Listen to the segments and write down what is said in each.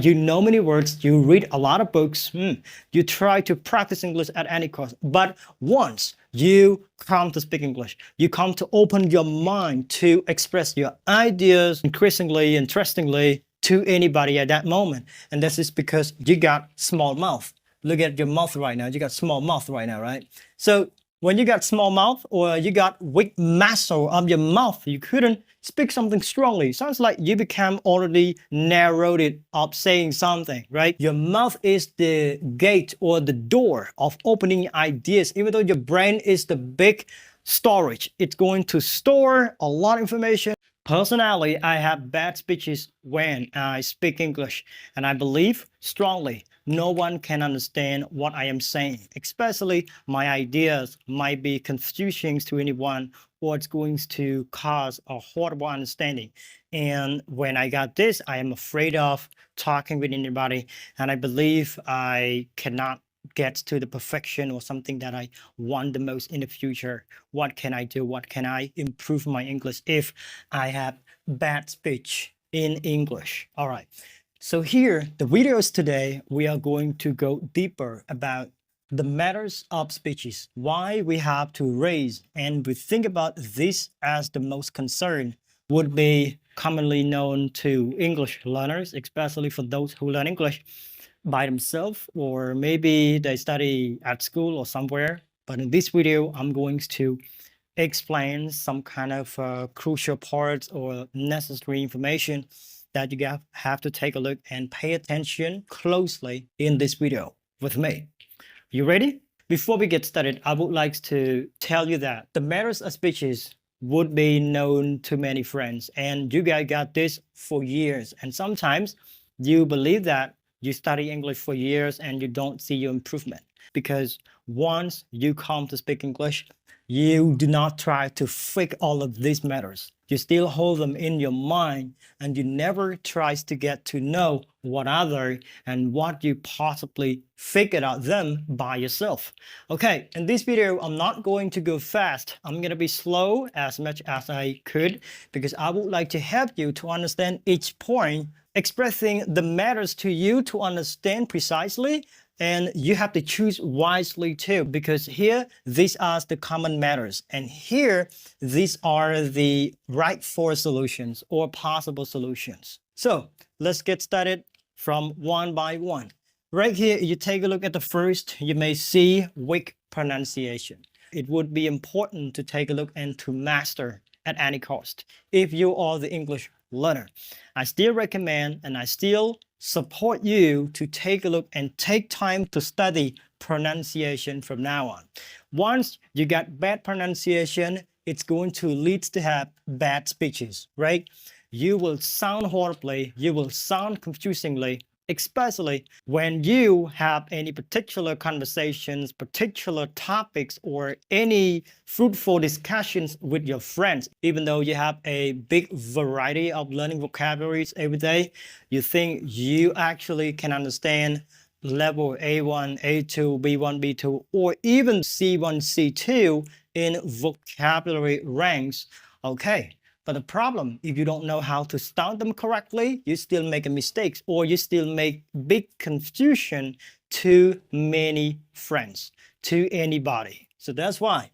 You know many words, you read a lot of books, you try to practice English at any cost. But once you come to speak English, you come to open your mind to express your ideas increasingly, interestingly to anybody at that moment. And this is because you got small mouth. Look at your mouth right now. You got small mouth right now, right? So when you got small mouth or you got weak muscle of your mouth, you couldn't speak something strongly. Sounds like you become already narrowed it up saying something, right? Your mouth is the gate or the door of opening ideas. Even though your brain is the big storage, it's going to store a lot of information. Personally, I have bad speeches when I speak English, and I believe strongly no one can understand what I am saying, especially my ideas might be confusing to anyone or it's going to cause a horrible understanding. And when I got this, I am afraid of talking with anybody, and I believe I cannot get to the perfection or something that I want the most in the future. What can I do? What can I improve my English if I have bad speech in English? All right. So here, the videos today, we are going to go deeper about the matters of speeches, why we have to raise, and we think about this as the most concern would be commonly known to English learners, especially for those who learn English by themselves, or maybe they study at school or somewhere. But in this video, I'm going to explain some kind of crucial parts or necessary information that you have to take a look and pay attention closely in this video with me. You ready? Before we get started, I would like to tell you that the matters of speeches would be known to many friends, and you guys got this for years. And sometimes you believe that you study English for years and you don't see your improvement because once you come to speak English, you do not try to fix all of these matters. You still hold them in your mind and you never tries to get to know what other and what you possibly figured out them by yourself. Okay, in this video, I'm not going to go fast. I'm going to be slow as much as I could because I would like to help you to understand each point, expressing the matters to you to understand precisely. And you have to choose wisely too, because here, these are the common matters. And here, these are the rightful solutions or possible solutions. So let's get started from one by one. Right here, you take a look at the first, you may see weak pronunciation. It would be important to take a look and to master at any cost if you are the English learner. I still recommend and I still support you to take a look and take time to study pronunciation from now on. Once you got bad pronunciation, it's going to lead to have bad speeches, right? You will sound horribly, you will sound confusingly, especially when you have any particular conversations, particular topics, or any fruitful discussions with your friends. Even though you have a big variety of learning vocabularies every day, you think you actually can understand level A1, A2, B1, B2, or even C1, C2 in vocabulary ranks. Okay. But the problem, if you don't know how to start them correctly, you still make mistakes or you still make big confusion to many friends, to anybody. So that's why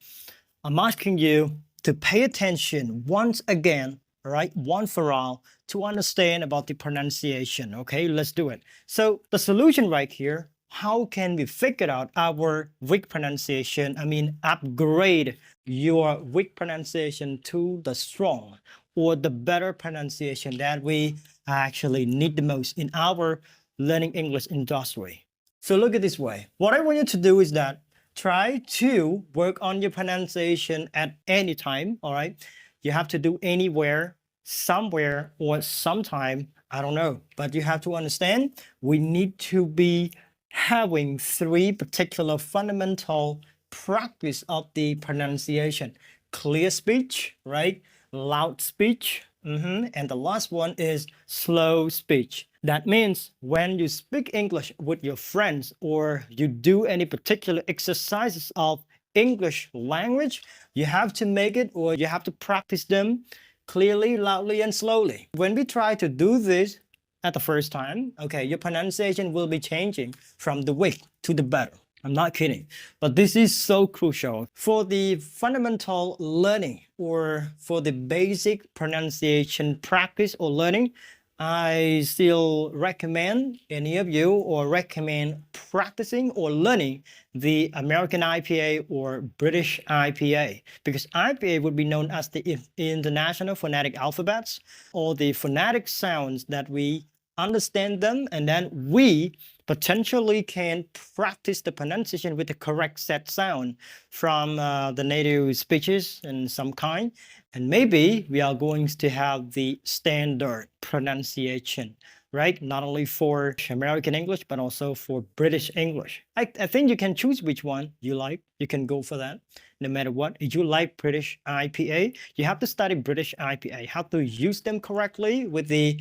I'm asking you to pay attention once again, all right, one for all, to understand about the pronunciation. Okay, let's do it. So the solution right here, how can we figure out our weak pronunciation? I mean, upgrade your weak pronunciation to the strong or the better pronunciation that we actually need the most in our learning English industry. So look at this way. What I want you to do is that try to work on your pronunciation at any time, all right? You have to do anywhere, somewhere, or sometime, I don't know. But you have to understand, we need to be having three particular fundamental practice of the pronunciation. Clear speech, right? Loud speech, and the last one is slow speech. That means when you speak English with your friends or you do any particular exercises of English language, you have to make it or you have to practice them clearly, loudly, and slowly. When we try to do this at the first time, okay, your pronunciation will be changing from the weak to the better. I'm not kidding. But this is so crucial for the fundamental learning or for the basic pronunciation practice or learning. I still recommend any of you or recommend practicing or learning the American IPA or British IPA, because IPA would be known as the International Phonetic Alphabets, or the phonetic sounds that we understand them, and then we potentially can practice the pronunciation with the correct set sound from the native speeches in some kind. And maybe we are going to have the standard pronunciation, right? Not only for American English, but also for British English. I think you can choose which one you like. You can go for that no matter what. If you like British IPA, you have to study British IPA, how to use them correctly with the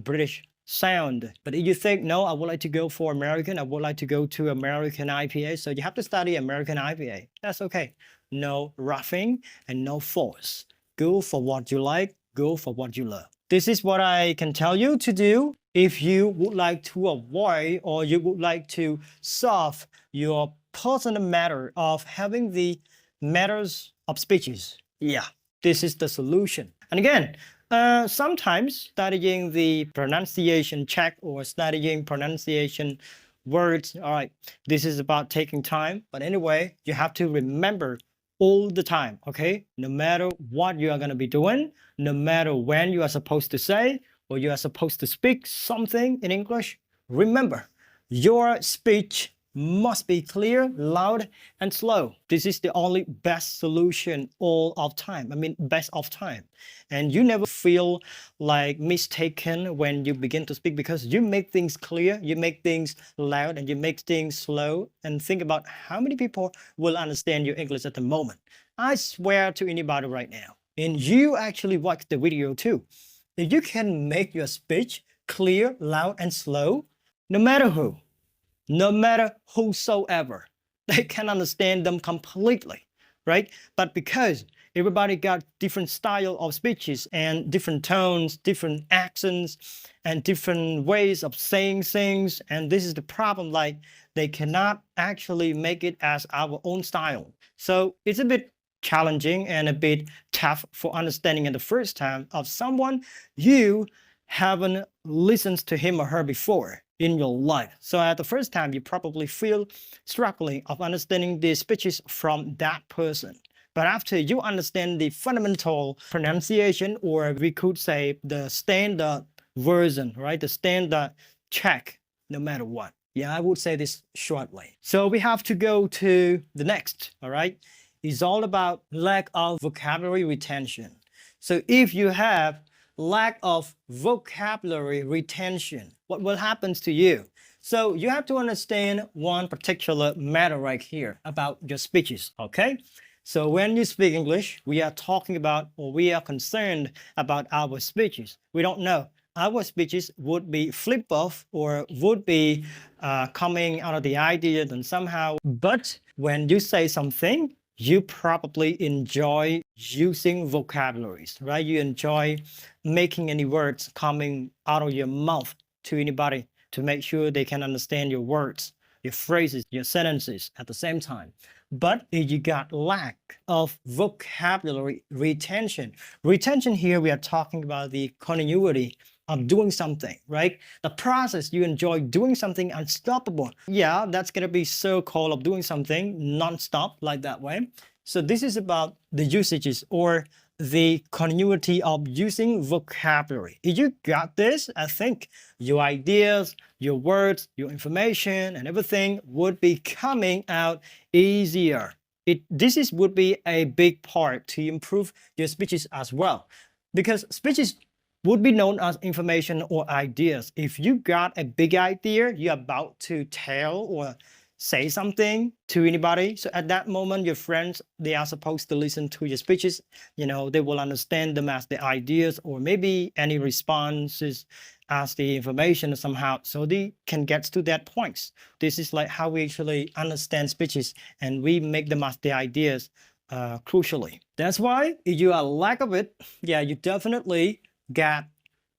British sound. But if you think, no, I would like to go for American, I would like to go to American IPA, so you have to study American IPA. That's okay. No roughing and no force. Go for what you like, go for what you love. This is what I can tell you to do if you would like to avoid or you would like to solve your personal matter of having the matters of speeches. Yeah, this is the solution. And again, sometimes studying the pronunciation check or studying pronunciation words, all right, this is about taking time. But anyway, you have to remember all the time, okay? No matter what you are going to be doing, no matter when you are supposed to say or you are supposed to speak something in English, remember, your speech must be clear, loud, and slow. This is the only best solution all of time. I mean, best of time. And you never feel like mistaken when you begin to speak, because you make things clear, you make things loud, and you make things slow. And think about how many people will understand your English at the moment. I swear to anybody right now, and you actually watch the video too, if you can make your speech clear, loud, and slow, no matter who, no matter whosoever, they can understand them completely, right? But because everybody got different style of speeches and different tones, different accents, and different ways of saying things, and this is the problem, like they cannot actually make it as our own style. So it's a bit challenging and a bit tough for understanding at the first time of someone you haven't listened to him or her before in your life. So at the first time, you probably feel struggling of understanding the speeches from that person. But after you understand the fundamental pronunciation, or we could say the standard version, right? The standard check, no matter what. Yeah, I would say this shortly. So we have to go to the next, all right? It's all about lack of vocabulary retention. So if you have lack of vocabulary retention, what will happen to you? So you have to understand one particular matter right here about your speeches, okay? So when you speak English, we are talking about, or we are concerned about our speeches. We don't know. Our speeches would be flip off or would be coming out of the idea and somehow. But when you say something, you probably enjoy using vocabularies, right? You enjoy making any words coming out of your mouth to anybody to make sure they can understand your words, your phrases, your sentences at the same time. But if you got lack of vocabulary retention, retention here we are talking about the continuity of doing something, right? The process you enjoy doing something unstoppable. Yeah, that's gonna be so-called of doing something non-stop like that way. So this is about the usages or the continuity of using vocabulary. If you got this, I think your ideas, your words, your information, and everything would be coming out easier. This would be a big part to improve your speeches as well, because speeches would be known as information or ideas. If you got a big idea you're about to tell or say something to anybody, so at that moment your friends, they are supposed to listen to your speeches. You know, they will understand them as the ideas, or maybe any responses as the information somehow, so they can get to that point. This is like how we actually understand speeches, and we make them as the ideas crucially. That's why if you are lack of it, yeah, you definitely got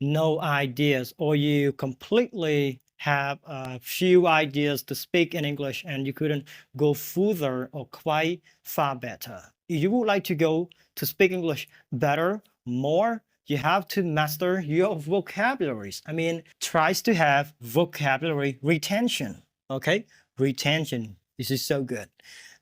no ideas, or you completely have a few ideas to speak in English and you couldn't go further or quite far better. If you would like to go to speak English better, more, you have to master your vocabularies. I mean, tries to have vocabulary retention. Okay, retention. This is so good.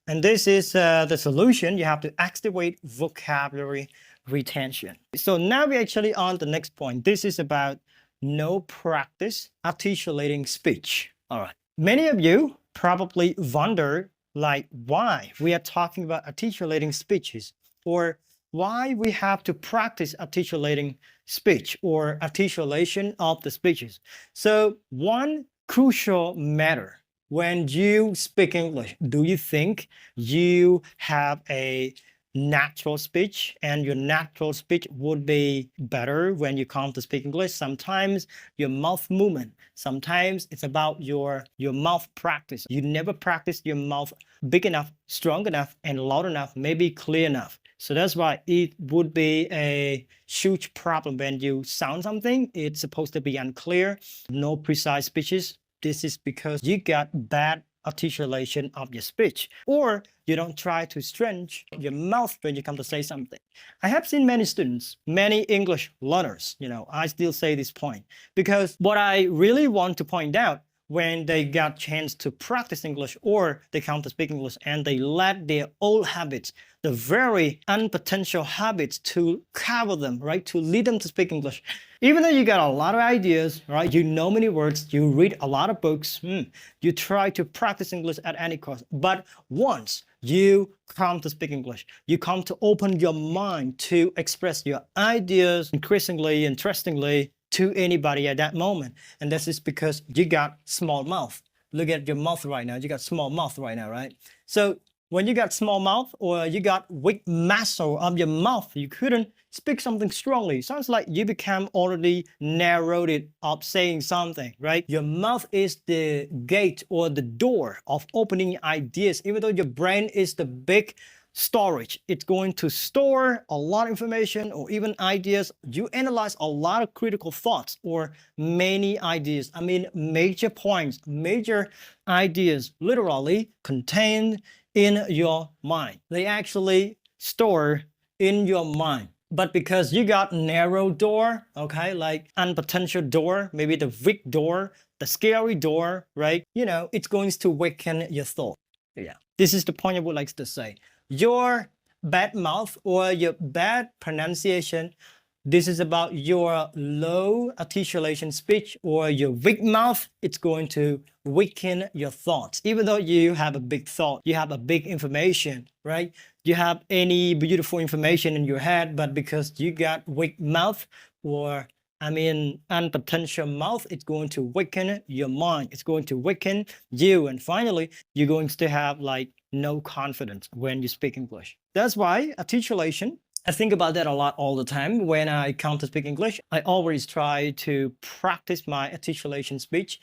And this is the solution. You have to activate vocabulary retention. So now we're actually on the next point. This is about no practice articulating speech. All right. Many of you probably wonder like why we are talking about articulating speeches, or why we have to practice articulating speech or articulation of the speeches. So one crucial matter when you speak English, do you think you have a natural speech and your natural speech would be better when you come to speak English? Sometimes your mouth movement, sometimes it's about your mouth practice. You never practice your mouth big enough, strong enough, and loud enough, maybe clear enough. So that's why it would be a huge problem when you sound something. It's supposed to be unclear, no precise speeches. This is because you got bad articulation of your speech, or you don't try to stretch your mouth when you come to say something. I have seen many students, many English learners, I still say this point, because what I really want to point out, when they got chance to practice English or they come to speak English and they let their old habits, the very unpotential habits to cover them, right? To lead them to speak English. Even though you got a lot of ideas, right? You know many words, you read a lot of books, you try to practice English at any cost. But once you come to speak English, you come to open your mind to express your ideas increasingly, interestingly, to anybody at that moment. And this is because you got small mouth. Look at your mouth right now. You got small mouth right now, right? So when you got small mouth or you got weak muscle of your mouth, you couldn't speak something strongly. Sounds like you become already narrowed up saying something, right? Your mouth is the gate or the door of opening ideas. Even though your brain is the big storage, it's going to store a lot of information or even ideas. You analyze a lot of critical thoughts or many ideas. I mean, major points, major ideas literally contained in your mind. They actually store in your mind. But because you got narrow door, okay, like unpotential door, maybe the weak door, the scary door, right? It's going to weaken your thought. Yeah. This is the point I would like to say. Your bad mouth or your bad pronunciation, this is about your low articulation speech or your weak mouth. It's going to weaken your thoughts. Even though you have a big thought, you have a big information, right? You have any beautiful information in your head, but because you got weak mouth or unpotential mouth, it's going to weaken your mind. It's going to weaken you. And finally, you're going to have like no confidence when you speak English. That's why articulation, I think about that a lot all the time. When I come to speak English, I always try to practice my articulation speech.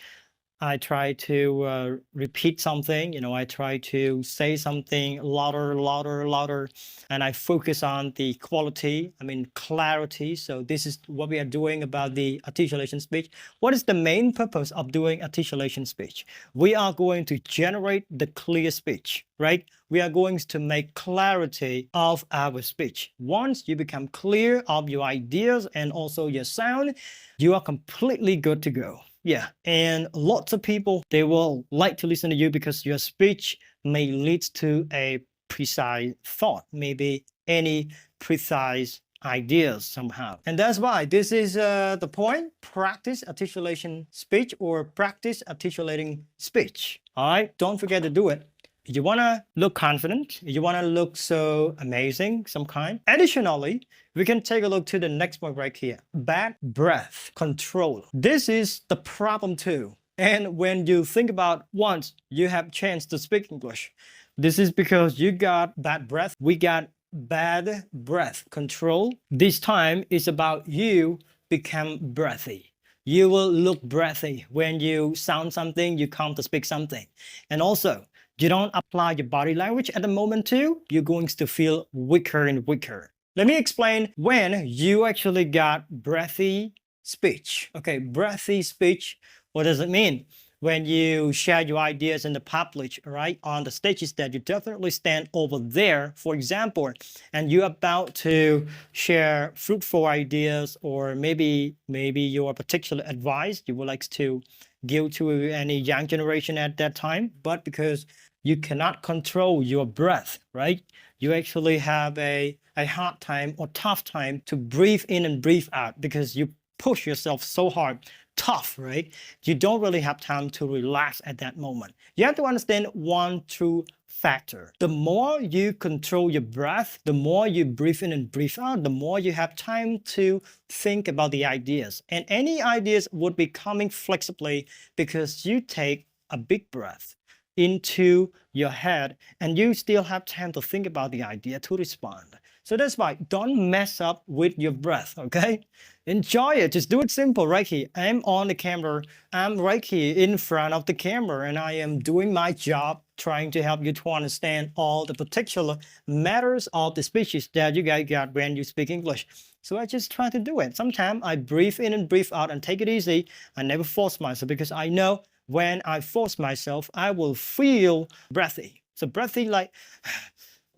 I try to repeat something, I try to say something louder, and I focus on the quality, clarity. So this is what we are doing about the articulation speech. What is the main purpose of doing articulation speech? We are going to generate the clear speech, right? We are going to make clarity of our speech. Once you become clear of your ideas and also your sound, you are completely good to go. Yeah, and lots of people, they will like to listen to you because your speech may lead to a precise thought, maybe any precise ideas somehow. And that's why this is the point, practice articulation speech or practice articulating speech. All right, don't forget to do it. You want to look confident, you want to look so amazing, some kind. Additionally, we can take a look to the next point right here. Bad breath control. This is the problem too. And when you think about once you have chance to speak English, this is because you got bad breath. We got bad breath control. This time is about you become breathy. You will look breathy when you sound something, you come to speak something. And also, you don't apply your body language at the moment too, you're going to feel weaker and weaker. Let me explain when you actually got breathy speech. Okay, breathy speech. What does it mean? When you share your ideas in the public, right, on the stages that you definitely stand over there, for example, and you're about to share fruitful ideas, or maybe your particular advice you would like to give to any young generation at that time, but because you cannot control your breath, right? You actually have a hard time or tough time to breathe in and breathe out because you push yourself so hard, tough, right? You don't really have time to relax at that moment. You have to understand one true factor. The more you control your breath, the more you breathe in and breathe out, the more you have time to think about the ideas. And any ideas would be coming flexibly because you take a big breath into your head and you still have time to think about the idea to respond. So that's why don't mess up with your breath, okay? Enjoy it. Just do it simple right here. I'm on the camera. I'm right here in front of the camera and I am doing my job trying to help you to understand all the particular matters of the speeches that you guys got when you speak English. So I just try to do it. Sometimes I breathe in and breathe out and take it easy. I never force myself because I know when I force myself, I will feel breathy. So breathy, like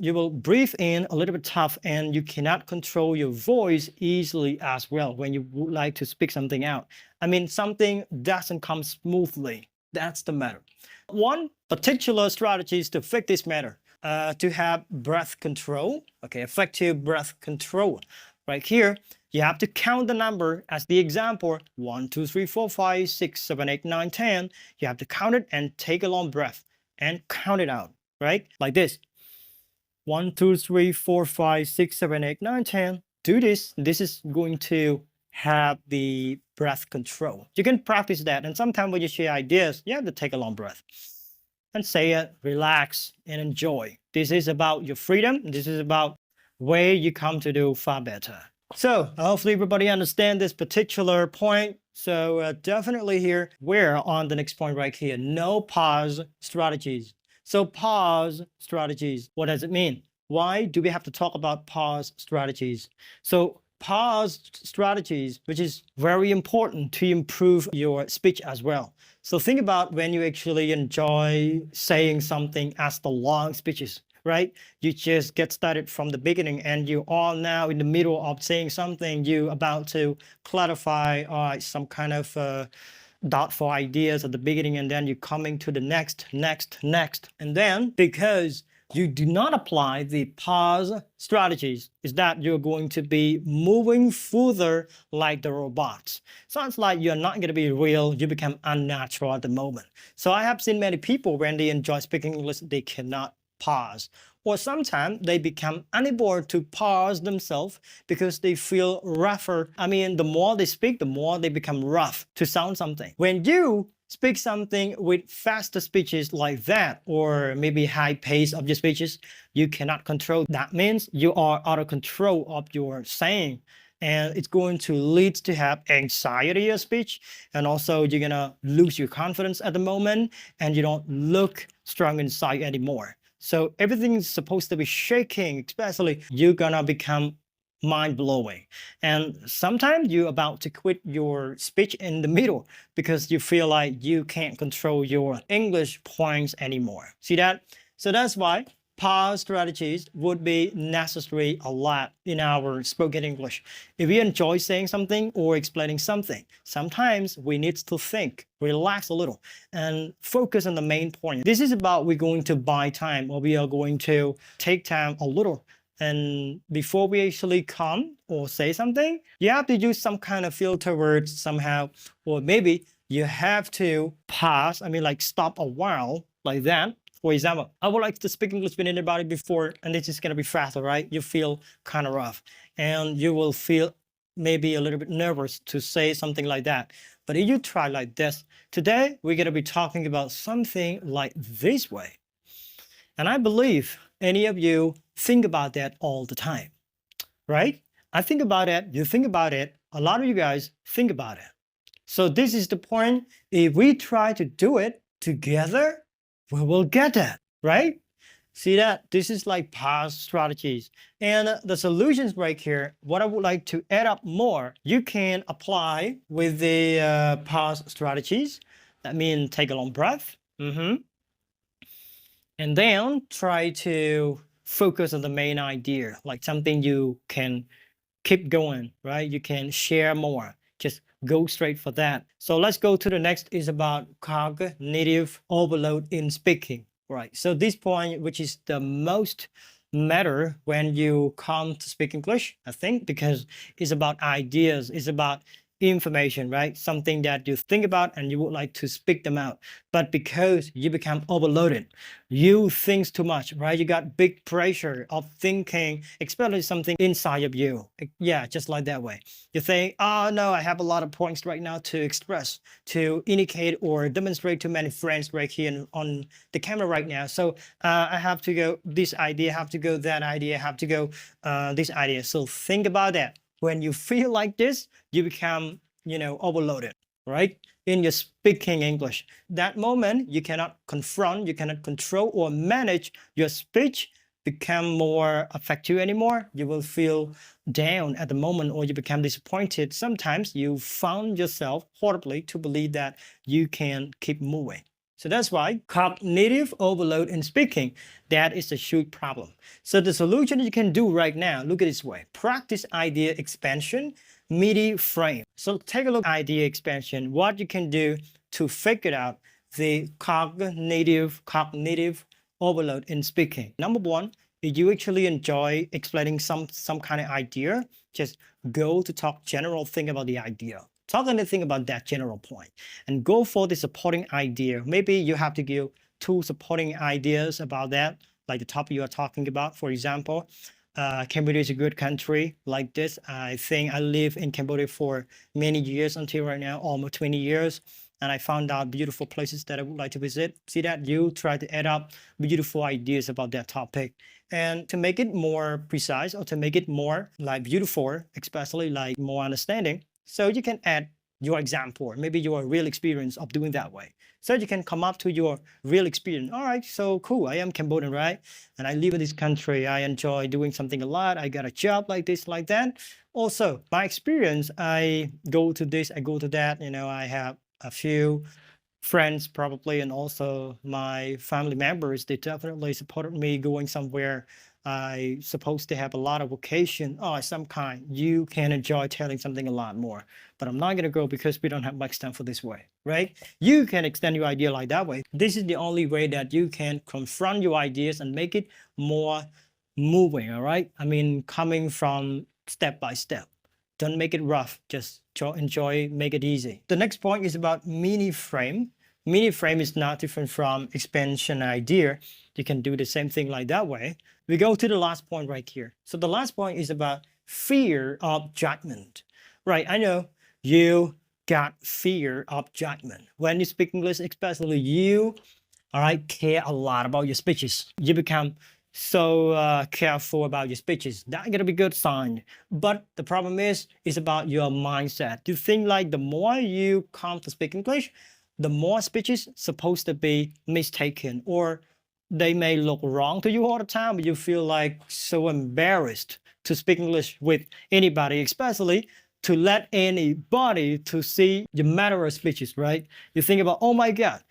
you will breathe in a little bit tough and you cannot control your voice easily as well when you would like to speak something out. I mean, something doesn't come smoothly. That's the matter. One particular strategy is to fix this matter, to have breath control, okay, effective breath control. Right here, you have to count the number as the example 1, 2, 3, 4, 5, 6, 7, 8, 9, 10. You have to count it and take a long breath and count it out, right? Like this. 1, 2, 3, 4, 5, 6, 7, 8, 9, 10. Do this. This is going to have the breath control. You can practice that. And sometimes when you share ideas, you have to take a long breath and say it, relax, and enjoy. This is about your freedom. This is about where you come to do far better. So hopefully everybody understand this particular point. So definitely here, we're on the next point right here. No pause strategies. So pause strategies, what does it mean? Why do we have to talk about pause strategies? So pause strategies, which is very important to improve your speech as well. So think about when you actually enjoy saying something as the long speeches, right? You just get started from the beginning and you are now in the middle of saying something, you about to clarify some kind of doubtful ideas at the beginning, and then you're coming to the next. And then because you do not apply the pause strategies, is that you're going to be moving further like the robots. Sounds like you're not going to be real, you become unnatural at the moment. So I have seen many people when they enjoy speaking English, they cannot pause. Or sometimes they become unable to pause themselves because they feel rougher. I mean, the more they speak, the more they become rough to sound something. When you speak something with faster speeches like that, or maybe high pace of your speeches, you cannot control. That means you are out of control of your saying. And it's going to lead to have anxiety of speech. And also you're gonna lose your confidence at the moment and you don't look strong inside anymore. So everything is supposed to be shaking, especially you're gonna become mind-blowing. And sometimes you're about to quit your speech in the middle because you feel like you can't control your English points anymore. See that? So that's why pause strategies would be necessary a lot in our spoken English. If we enjoy saying something or explaining something, sometimes we need to think, relax a little, and focus on the main point. This is about we're going to buy time, or we are going to take time a little. And before we actually come or say something, you have to use some kind of filter words somehow, or maybe you have to pause, like stop a while, like that. For example, I would like to speak English with anybody before, and this is going to be faster, right? You feel kind of rough, and you will feel maybe a little bit nervous to say something like that. But if you try like this, today we're going to be talking about something like this way. And I believe any of you think about that all the time, right? I think about it, you think about it, a lot of you guys think about it. So this is the point. If we try to do it together, we will get that, right? See that? This is like past strategies. And the solutions right here, what I would like to add up more, you can apply with the past strategies. That means take a long breath. And then try to focus on the main idea, like something you can keep going, right? You can share more. Just go straight for that. So let's go to the next is about cognitive overload in speaking, right? So this point, which is the most matter when you come to speak English, I think, because it's about ideas, it's about information, right? Something that you think about and you would like to speak them out. But because you become overloaded, you think too much, right? You got big pressure of thinking, especially something inside of you. Yeah, just like that way. You think, oh no, I have a lot of points right now to express, to indicate or demonstrate to many friends right here on the camera right now. So I have to go this idea, have to go that idea, have to go this idea. So think about that. When you feel like this, you become, overloaded, right? In your speaking English. That moment, you cannot confront, you cannot control or manage your speech, become more effective anymore. You will feel down at the moment or you become disappointed. Sometimes you found yourself horribly to believe that you can keep moving. So that's why cognitive overload in speaking, that is a huge problem. So the solution you can do right now, look at this way. Practice idea expansion, MIDI frame. So take a look at idea expansion, what you can do to figure out the cognitive overload in speaking. Number one, if you actually enjoy explaining some kind of idea, just go to talk general thing about the idea. Talk anything about that general point and go for the supporting idea. Maybe you have to give two supporting ideas about that, like the topic you are talking about. For example, Cambodia is a good country like this. I think I live in Cambodia for many years until right now, almost 20 years. And I found out beautiful places that I would like to visit. See that? You try to add up beautiful ideas about that topic. And to make it more precise or to make it more like beautiful, especially like more understanding, so you can add your example, or maybe your real experience of doing that way. So you can come up to your real experience. All right, so cool. I am Cambodian, right? And I live in this country. I enjoy doing something a lot. I got a job like this, like that. Also, my experience, I go to this, I go to that. I have a few friends probably, and also my family members, they definitely supported me going somewhere I supposed to have a lot of occasion or some kind. You can enjoy telling something a lot more, but I'm not gonna go because we don't have much time for this way, right? You can extend your idea like that way. This is the only way that you can confront your ideas and make it more moving, all right? I mean, coming from step by step. Don't make it rough, just enjoy, make it easy. The next point is about mini frame. Mini frame is not different from expansion idea. You can do the same thing like that way. We go to the last point right here. So the last point is about fear of judgment. Right, I know you got fear of judgment. When you speak English, especially you, all right, care a lot about your speeches. You become so careful about your speeches. That's gonna be good sign. But the problem is, it's about your mindset. You think like the more you come to speak English, the more speeches supposed to be mistaken or they may look wrong to you all the time, but you feel like so embarrassed to speak English with anybody, especially to let anybody to see your matter of speeches, right? You think about, oh my God,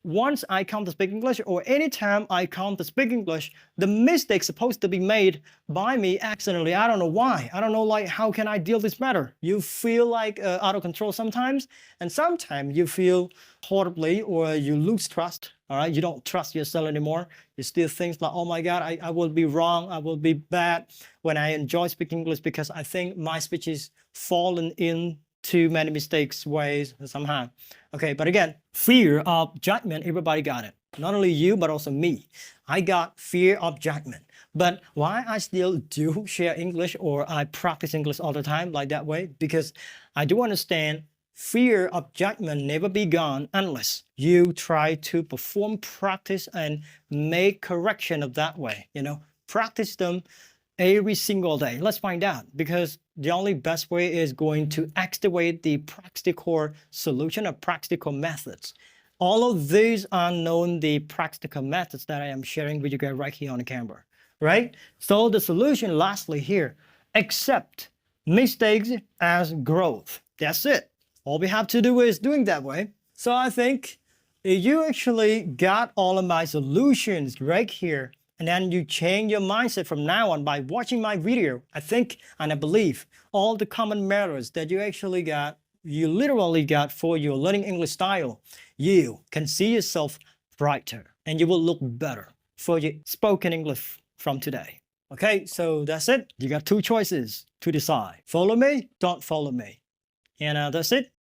once I come to speak English or anytime I come to speak English, the mistake supposed to be made by me accidentally. I don't know why. I don't know like how can I deal this matter. You feel like out of control sometimes, and sometimes you feel horribly or you lose trust. All right, you don't trust yourself anymore. You still think like, oh my God, I will be wrong. I will be bad when I enjoy speaking English because I think my speech is fallen in too many mistakes ways somehow. Okay, but again, fear of judgment, everybody got it. Not only you, but also me. I got fear of judgment. But why I still do share English or I practice English all the time like that way? Because I do understand fear of judgment never be gone unless you try to perform practice and make correction of that way. Practice them every single day. Let's find out, because the only best way is going to activate the practical solution or practical methods. All of these are known the practical methods that I am sharing with you guys right here on the camera, right? So the solution lastly here, accept mistakes as growth. That's it. All we have to do is doing that way. So I think you actually got all of my solutions right here, and then you change your mindset from now on by watching my video. I think and I believe all the common methods that you actually got, you literally got for your learning English style, you can see yourself brighter and you will look better for your spoken English from today. Okay, so that's it. You got two choices to decide. Follow me, don't follow me. And that's it.